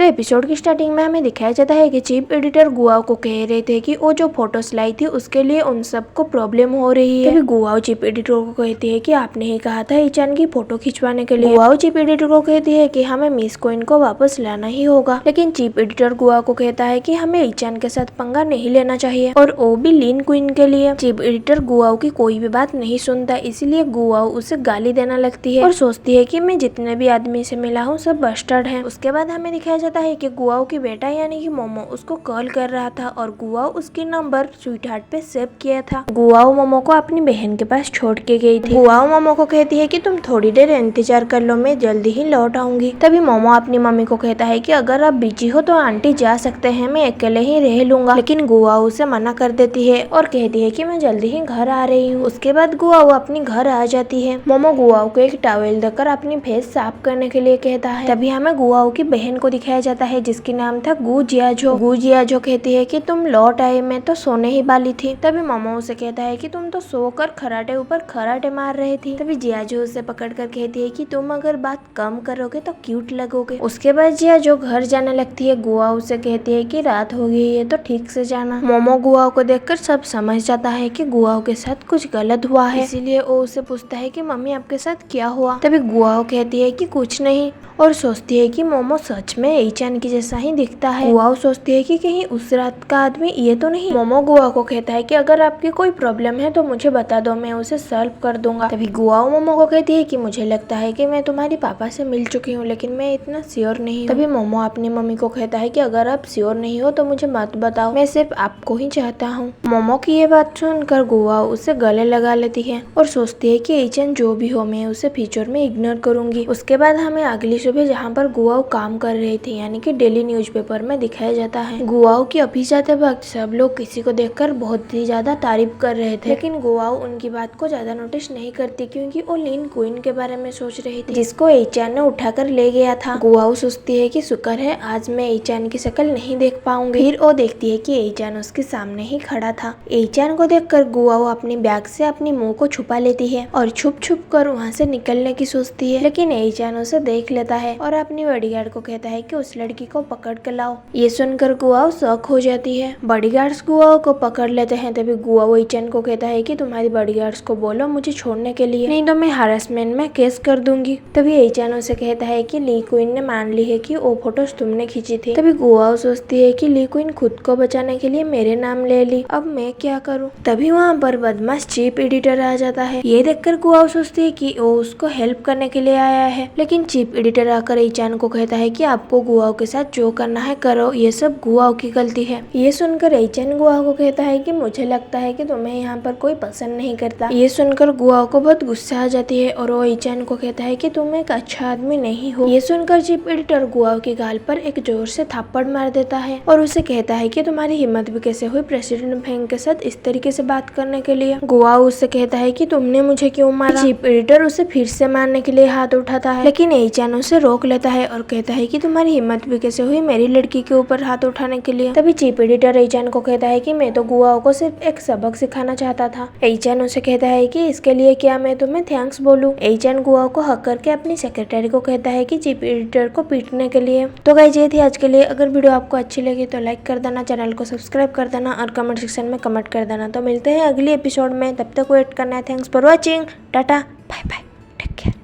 तो एपिसोड की स्टार्टिंग में हमें दिखाया जाता है कि चीफ एडिटर गुआओ को कह रहे थे कि वो जो फोटोस लाई थी उसके लिए उन सबको प्रॉब्लम हो रही है। तभी गुआओ चीफ एडिटर को कहती है कि आपने ही कहा था ईचान की फोटो खिंचवाने के लिए। गुआओ चीफ एडिटर को कहती है कि हमें मिस कोइन को वापस लाना ही होगा, लेकिन चीफ एडिटर गुआओ को कहता है कि हमें ईचान के साथ पंगा नहीं लेना चाहिए और वो भी लीन क्वीन के लिए। चीफ एडिटर गुआओ की कोई भी बात नहीं सुनता, इसीलिए गुआओ उसे गाली देना लगती है और सोचती है कि मैं जितने भी आदमी से मिला हूँ सब बस्टर्ड है। उसके बाद हमें दिखाया जाता है कि गुआओ की बेटा यानी कि मोमो उसको कॉल कर रहा था और गुआओ उसकी नंबर स्वीट हार्ट पे सेव किया था। गुआओ मोमो को अपनी बहन के पास छोड़ के गई थी। गुआओ मोमो को कहती है कि तुम थोड़ी देर इंतजार कर लो, मैं जल्दी ही लौट आऊंगी। तभी मोमो अपनी मम्मी को कहता है कि अगर आप बिजी हो तो आंटी जा सकते हैं, मैं अकेले ही रह लूंगा। लेकिन गुआओ उसे मना कर देती है और कहती है कि मैं जल्दी ही घर आ रही हूँ। उसके बाद गुआओ अपनी घर आ जाती है। मोमो गुआओ को एक टॉवेल देकर अपनी फेस साफ करने के लिए कहता है। तभी हमें गुआओ की बहन को दिखाया जाता है जिसकी नाम था गु जियाजो। गु जियाजो कहती है कि तुम लौट आए, मैं तो सोने ही वाली थी। तभी मोमो उसे कहता है कि तुम तो सोकर खराटे ऊपर खराटे मार रही थी। तभी जियाजो उसे पकड़ कर कहती है कि तुम अगर बात कम करोगे तो क्यूट लगोगे। उसके बाद जियाजो घर जाने लगती है। गुआओ उसे कहती है कि रात हो गई है तो ठीक से जाना। मोमो गुआओ को देखकर सब समझ जाता है कि गुआओ के साथ कुछ गलत हुआ है, इसीलिए वो उसे पूछता है कि मम्मी आपके साथ क्या हुआ। तभी गुआओ कहती है कि कुछ नहीं और सोचती है कि मोमो सच में ईचान की जैसा ही दिखता है। गुआओ सोचती है कि कहीं उस रात का आदमी ये तो नहीं। मोमो गुआओ को कहता है कि अगर आपकी कोई प्रॉब्लम है तो मुझे बता दो, मैं उसे सॉल्व कर दूंगा। तभी गुआओ मोमो को कहती है कि मुझे लगता है कि मैं तुम्हारी पापा से मिल चुकी हूँ, लेकिन मैं इतना श्योर नहीं हूँ। तभी मोमो अपनी मम्मी को कहता है कि अगर आप श्योर नहीं हो तो मुझे मत बताओ, मैं सिर्फ आपको ही चाहता हूँ। मोमो की ये बात सुनकर गुआओ उसे गले लगा लेती है और सोचती है कि ईचान जो भी हो मैं उसे फ्यूचर में इग्नोर करूंगी। उसके बाद हमें अगली सुबह जहाँ पर गुआओ काम कर रही थी यानी कि डेली न्यूज़पेपर में दिखाया जाता है। गुआओ की ऑफिस जाते वक्त सब लोग किसी को देखकर बहुत ही ज्यादा तारीफ कर रहे थे, लेकिन गुआओ उनकी बात को ज्यादा नोटिस नहीं करती क्योंकि वो लीन क्वीन के बारे में सोच रही थी जिसको ईचान ने उठाकर ले गया था। गुआओ सोचती है कि शुक्र है आज मैं ईचान की शक्ल नहीं देख पाऊंगी। फिर वो देखती है कि ईचान उसके सामने ही खड़ा था। ईचान को देखकर गुआओ अपनी बैग से अपनी मुंह को छुपा लेती है और छुप छुप कर वहाँ से निकलने की सोचती है, लेकिन ईचान उसे देख लेता है और अपनी बॉडीगार्ड को कहता है कि उस लड़की को पकड़ कर लाओ। ये सुनकर गुआओ शॉक हो जाती है। बॉडीगार्ड्स गुआओ को पकड़ लेते हैं। तभी गुआओ ईचान को कहता है कि तुम्हारी बॉडीगार्ड्स को बोलो मुझे छोड़ने के लिए, नहीं तो मैं हरासमेंट में केस कर दूंगी। तभी ईचान उसे कहता है कि ली क्वीन ने मान ली है कि वो फोटोज तुमने खींची थी। तभी गुआओ सोचती है कि ली क्वीन खुद को बचाने के लिए मेरे नाम ले ली, अब मैं क्या करूँ। तभी वहाँ पर बदमाश चीफ एडिटर आ जाता है। ये देखकर गुआओ सोचती है कि वो उसको हेल्प करने के लिए आया है, लेकिन चीफ एडिटर आकर ईचान को कहता है कि आपको गुआओ के साथ जो करना है करो, ये सब गुआओ की गलती है। ये सुनकर ईचान गुआओ को कहता है कि मुझे लगता है कि तुम्हें यहाँ पर कोई पसंद नहीं करता। ये सुनकर गुआओ को बहुत गुस्सा आ जाती है और वो ईचान को कहता है कि तुम एक अच्छा आदमी नहीं हो। ये सुनकर चीफ एडिटर गुआओ की गाल पर एक जोर से थप्पड़ मार देता है और उसे कहता है कि तुम्हारी हिम्मत भी कैसे हुई प्रेसिडेंट फेंग के साथ इस तरीके से बात करने के लिए। गुआओ उससे कहता है कि तुमने मुझे क्यों मारा। चीफ एडिटर उसे फिर से मारने के लिए हाथ उठाता है, लेकिन ईचान उसे रोक लेता है और कहता है कि तुम्हारी हिम्मत भी कैसे हुई मेरी लड़की के ऊपर हाथ उठाने के लिए। तभी चीफ एडिटर ईचान को कहता है कि मैं तो गुआओ को सिर्फ एक सबक सिखाना चाहता था। ईचान उसे कहता है कि इसके लिए क्या मैं तुम्हें थैंक्स बोलूं। ईचान गुआओ को हक करके अपनी सेक्रेटरी को कहता है कि चीफ एडिटर को पीटने के लिए। तो गाइस ये थी आज के लिए। अगर वीडियो आपको अच्छी लगी तो लाइक कर देना, चैनल को सब्सक्राइब कर देना और कमेंट सेक्शन में कमेंट कर देना। तो मिलते हैं अगली एपिसोड में, तब तक वेट करना है। Thanks for watching, tata, bye bye, take care.